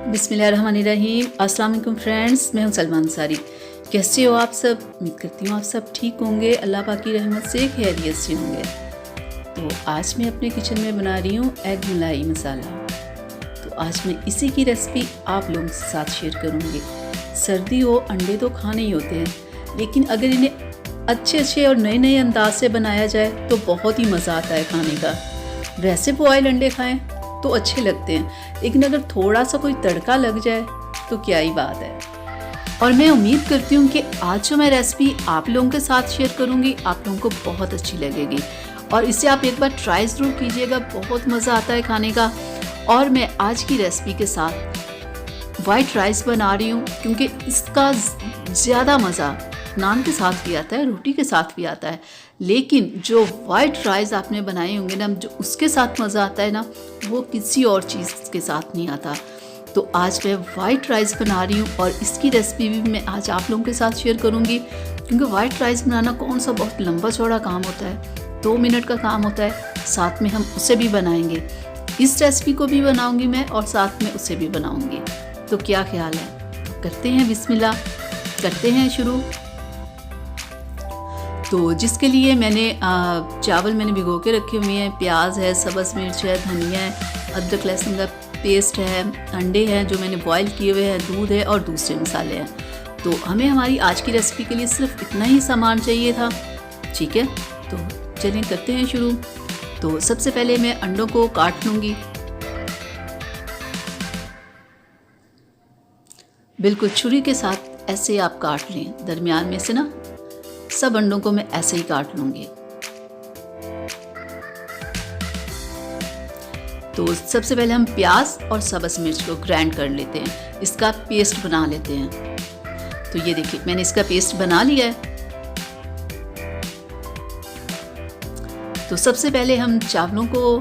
बिस्मिल्लाहिर्रहमानिर्रहीम। अस्सलाम वालेकुम फ्रेंड्स, मैं हूं सलमा अंसारी। कैसे हो आप सब? उम्मीद करती हूँ आप सब ठीक होंगे, अल्लाह पाक की रहमत से खैरियत से होंगे। तो आज मैं अपने किचन में बना रही हूँ एग मलाई मसाला। तो आज मैं इसी की रेसिपी आप लोगों के साथ शेयर करूँगी। सर्दी हो, अंडे तो खाने ही होते हैं, लेकिन अगर इन्हें अच्छे और नए अंदाज से बनाया जाए तो बहुत ही मज़ा आता है खाने का। वैसे बॉयल अंडे खाएं तो अच्छे लगते हैं, लेकिन अगर थोड़ा सा कोई तड़का लग जाए तो क्या ही बात है। और मैं उम्मीद करती हूँ कि आज जो मैं रेसिपी आप लोगों के साथ शेयर करूँगी आप लोगों को बहुत अच्छी लगेगी, और इसे आप एक बार ट्राई ज़रूर कीजिएगा, बहुत मज़ा आता है खाने का। और मैं आज की रेसिपी के साथ वाइट राइस बना रही हूँ, क्योंकि इसका ज़्यादा मज़ा नान के साथ भी आता है, रोटी के साथ भी आता है, लेकिन जो वाइट राइस आपने बनाए होंगे ना, जो उसके साथ मज़ा आता है ना, वो किसी और चीज़ के साथ नहीं आता। तो आज मैं वाइट राइस बना रही हूँ और इसकी रेसिपी भी मैं आज आप लोगों के साथ शेयर करूँगी, क्योंकि वाइट राइस बनाना कौन सा बहुत लंबा चौड़ा काम होता है, 2 मिनट का काम होता है। साथ में हम उसे भी बनाएंगे, इस रेसिपी को भी बनाऊँगी मैं और साथ में उसे भी बनाऊँगी। तो क्या ख्याल है? तो करते हैं बिस्मिल्लाह, करते हैं शुरू। तो जिसके लिए मैंने चावल मैंने भिगो के रखे हुए हैं, प्याज है, सब्ज़ मिर्च है, धनिया है, अदरक लहसुन का पेस्ट है, अंडे हैं जो मैंने बॉईल किए हुए हैं, दूध है और दूसरे मसाले हैं। तो हमें हमारी आज की रेसिपी के लिए सिर्फ इतना ही सामान चाहिए था, ठीक है। तो चलिए करते हैं शुरू। तो सबसे पहले मैं अंडों को काट लूँगी, बिल्कुल छुरी के साथ ऐसे आप काट लें, दरमियान में से ना सब अंडों को मैं ऐसे ही काट लूँगी। तो सबसे पहले हम प्याज और सब्ज़ मिर्च को ग्राइंड कर लेते हैं, इसका पेस्ट बना लेते हैं। तो ये देखिए मैंने इसका पेस्ट बना लिया है। तो सबसे पहले हम चावलों को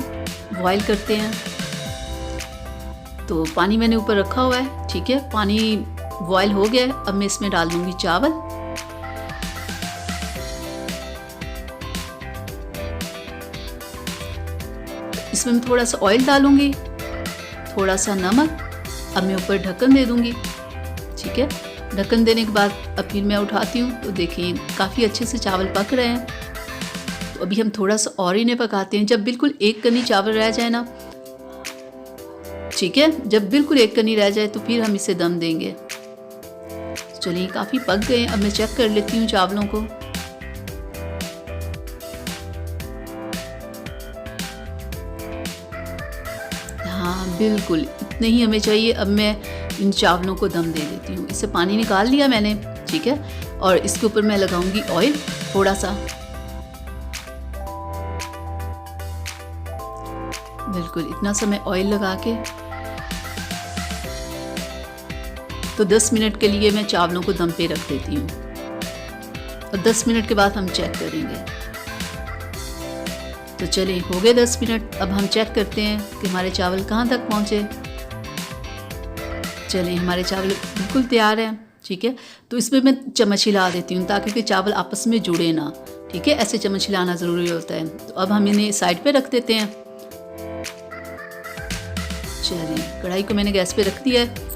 बॉईल करते हैं। तो पानी मैंने ऊपर रखा हुआ है, ठीक है, पानी बॉईल हो गया है। अब मैं इसमें डाल दूँगी चावल। इसमें मैं थोड़ा सा ऑयल डालूंगी, थोड़ा सा नमक। अब मैं ऊपर ढक्कन दे दूंगी, ठीक है। ढक्कन देने के बाद अब फिर मैं उठाती हूँ, तो देखिए काफ़ी अच्छे से चावल पक रहे हैं। तो अभी हम थोड़ा सा और इन्हें पकाते हैं, जब बिल्कुल एक कनी चावल रह जाए ना, ठीक है, जब बिल्कुल एक कनी रह जाए तो फिर हम इसे दम देंगे। चलिए काफ़ी पक गए। अब मैं चेक कर लेती हूँ चावलों को। हाँ बिल्कुल इतने ही हमें चाहिए। अब मैं इन चावलों को दम दे देती हूँ। इससे पानी निकाल लिया मैंने, ठीक है, और इसके ऊपर मैं लगाऊंगी ऑयल थोड़ा सा, बिल्कुल इतना सा मैं ऑयल लगा के। तो 10 मिनट के लिए मैं चावलों को दम पे रख देती हूँ, और 10 मिनट के बाद हम चेक करेंगे। तो चलिए हो गए 10 मिनट। अब हम चेक करते हैं कि हमारे चावल कहाँ तक पहुँचे। चलिए हमारे चावल बिल्कुल तैयार हैं, ठीक है। तो इसमें मैं चम्मच हिला देती हूँ ताकि कि चावल आपस में जुड़े ना, ठीक है, ऐसे चम्मच हिलाना ज़रूरी होता है। तो अब हम इन्हें साइड पे रख देते हैं। चलिए कढ़ाई को मैंने गैस पे रख दिया है।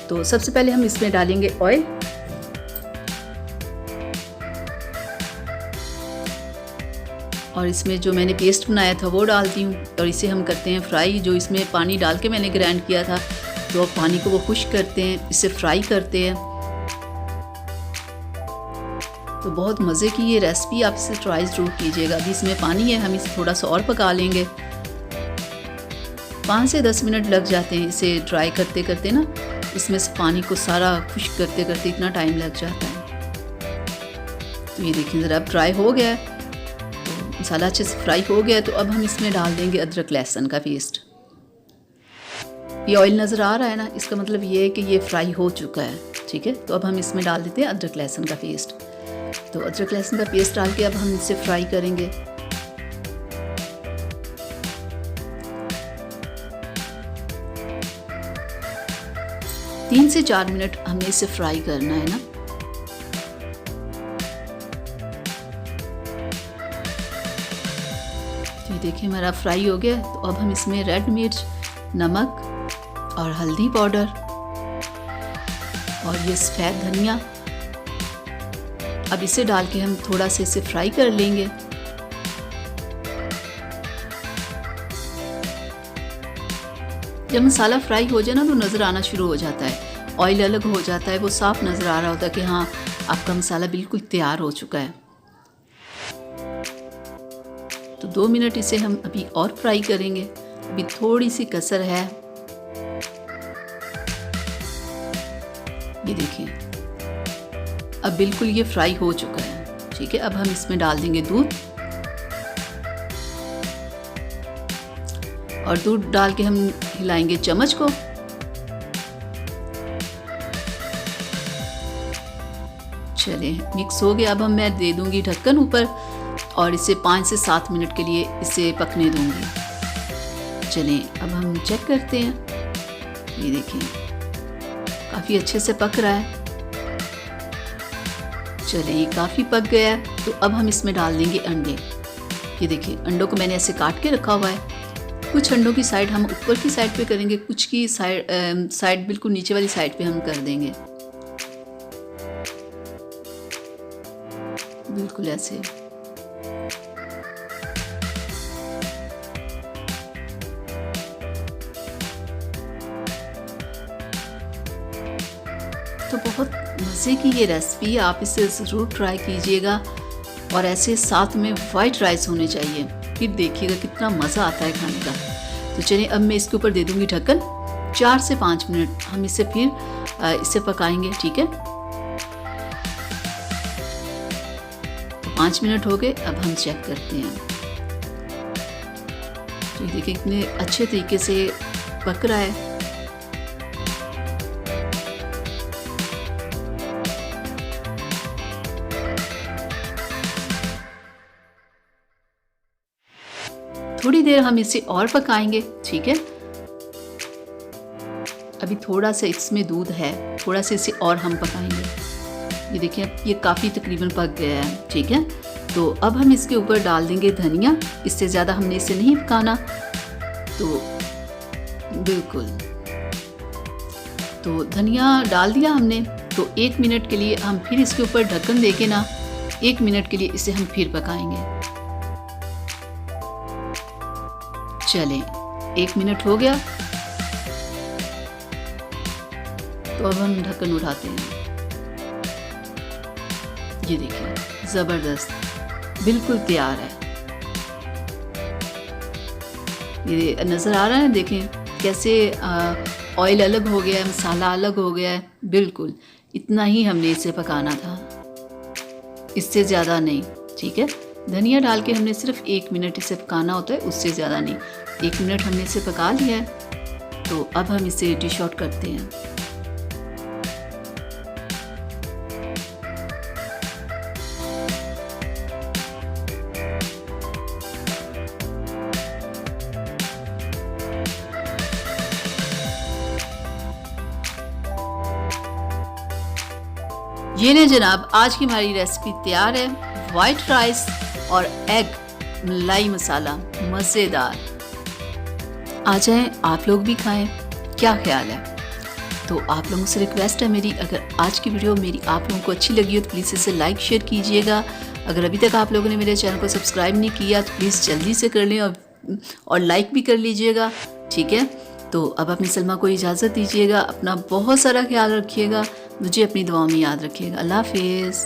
तो सबसे पहले हम इसमें डालेंगे ऑयल। और इसमें जो मैंने पेस्ट बनाया था वो डालती हूँ, और इसे हम करते हैं फ्राई। जो इसमें पानी डाल के मैंने ग्राइंड किया था, तो अब पानी को वो खुश्क करते हैं, इसे फ्राई करते हैं। तो बहुत मज़े की ये रेसिपी, आप इसे ट्राई ज़रूर कीजिएगा। अभी इसमें पानी है, हम इसे थोड़ा सा और पका लेंगे। 5 से 10 मिनट लग जाते हैं इसे ड्राई करते करते ना, इसमें से पानी को सारा खुश्क करते करते इतना टाइम लग जाता है। तो ये देखिए ज़रा अब ड्राई हो गया है, तो मसाला अच्छे से फ्राई हो गया है। तो अब हम इसमें डाल देंगे अदरक लहसुन का पेस्ट। ये ऑयल नज़र आ रहा है ना, इसका मतलब ये है कि ये फ्राई हो चुका है, ठीक है। तो अब हम इसमें डाल देते हैं अदरक लहसुन का पेस्ट। तो अदरक लहसुन का पेस्ट डाल के अब हम इसे फ्राई करेंगे। तीन से 4 मिनट हमें इसे फ्राई करना है ना। तो ये देखिए हमारा फ्राई हो गया। तो अब हम इसमें रेड मिर्च, नमक और हल्दी पाउडर और ये सफ़ेद धनिया। अब इसे डाल के हम थोड़ा सा इसे फ्राई कर लेंगे। जब मसाला फ्राई हो जाए ना तो नज़र आना शुरू हो जाता है, ऑयल अलग हो जाता है, वो साफ नज़र आ रहा होता है कि हाँ आपका मसाला बिल्कुल तैयार हो चुका है। तो 2 मिनट इसे हम अभी और फ्राई करेंगे, अभी थोड़ी सी कसर है। ये देखिए अब बिल्कुल ये फ्राई हो चुका है। ठीक है, अब हम इसमें डाल देंगे दूध, और दूध डाल के हम हिलाएंगे चम्मच को। चलिए मिक्स हो गया। अब हम मैं दे दूंगी ढक्कन ऊपर और इसे 5 से 7 मिनट के लिए इसे पकने दूंगी। चलिए अब हम चेक करते हैं। ये देखिए काफ़ी अच्छे से पक रहा है। चलिए ये काफ़ी पक गया है। तो अब हम इसमें डाल देंगे अंडे। ये देखिए अंडों को मैंने ऐसे काट के रखा हुआ है। कुछ अंडों की साइड हम ऊपर की साइड पे करेंगे, कुछ की साइड बिल्कुल नीचे वाली साइड पे हम कर देंगे, बिल्कुल ऐसे। तो बहुत मज़े की ये रेसिपी, आप इसे ज़रूर ट्राई कीजिएगा। और ऐसे साथ में वाइट राइस होने चाहिए, फिर देखिएगा कितना मज़ा आता है खाने का। तो चलिए अब मैं इसके ऊपर दे दूँगी ढक्कन। 4 से 5 मिनट हम इसे फिर इसे पकाएंगे। ठीक है, तो 5 मिनट हो गए। अब हम चेक करते हैं। तो ये देखिए कितने अच्छे तरीके से पक रहा है। थोड़ी देर हम इसे और पकाएंगे। ठीक है, अभी थोड़ा सा इसमें दूध है, थोड़ा सा इसे और हम पकाएंगे। ये देखिए ये काफ़ी तकरीबन पक गया है। ठीक है, तो अब हम इसके ऊपर डाल देंगे धनिया। इससे ज़्यादा हमने इसे नहीं पकाना। तो बिल्कुल, तो धनिया डाल दिया हमने। तो 1 मिनट के लिए हम फिर इसके ऊपर ढक्कन देके ना 1 मिनट के लिए इसे हम फिर पकाएंगे। चलें 1 मिनट हो गया। तो अब हम ढक्कन उठाते हैं। ये देखिए ज़बरदस्त, बिल्कुल तैयार है। ये नज़र आ रहा है, देखें कैसे ऑयल अलग हो गया है, मसाला अलग हो गया है। बिल्कुल इतना ही हमने इसे पकाना था, इससे ज़्यादा नहीं। ठीक है, धनिया डाल के हमने सिर्फ 1 मिनट इसे पकाना होता है, उससे ज़्यादा नहीं। 1 मिनट हमने इसे पका लिया है। तो अब हम इसे डिश आउट करते हैं। ये ले जनाब, आज की हमारी रेसिपी तैयार है। वाइट राइस और एग मलाई मसाला, मज़ेदार। आ जाएं आप लोग भी खाएं, क्या ख्याल है? तो आप लोगों से रिक्वेस्ट है मेरी, अगर आज की वीडियो मेरी आप लोगों को अच्छी लगी हो तो प्लीज़ इसे लाइक शेयर कीजिएगा। अगर अभी तक आप लोगों ने मेरे चैनल को सब्सक्राइब नहीं किया तो प्लीज़ जल्दी से कर लें और लाइक भी कर लीजिएगा। ठीक है, तो अब अपनी सलमा को इजाज़त दीजिएगा। अपना बहुत सारा ख्याल रखिएगा, मुझे अपनी दुआओं में याद रखिएगा। अल्लाह हाफिज़।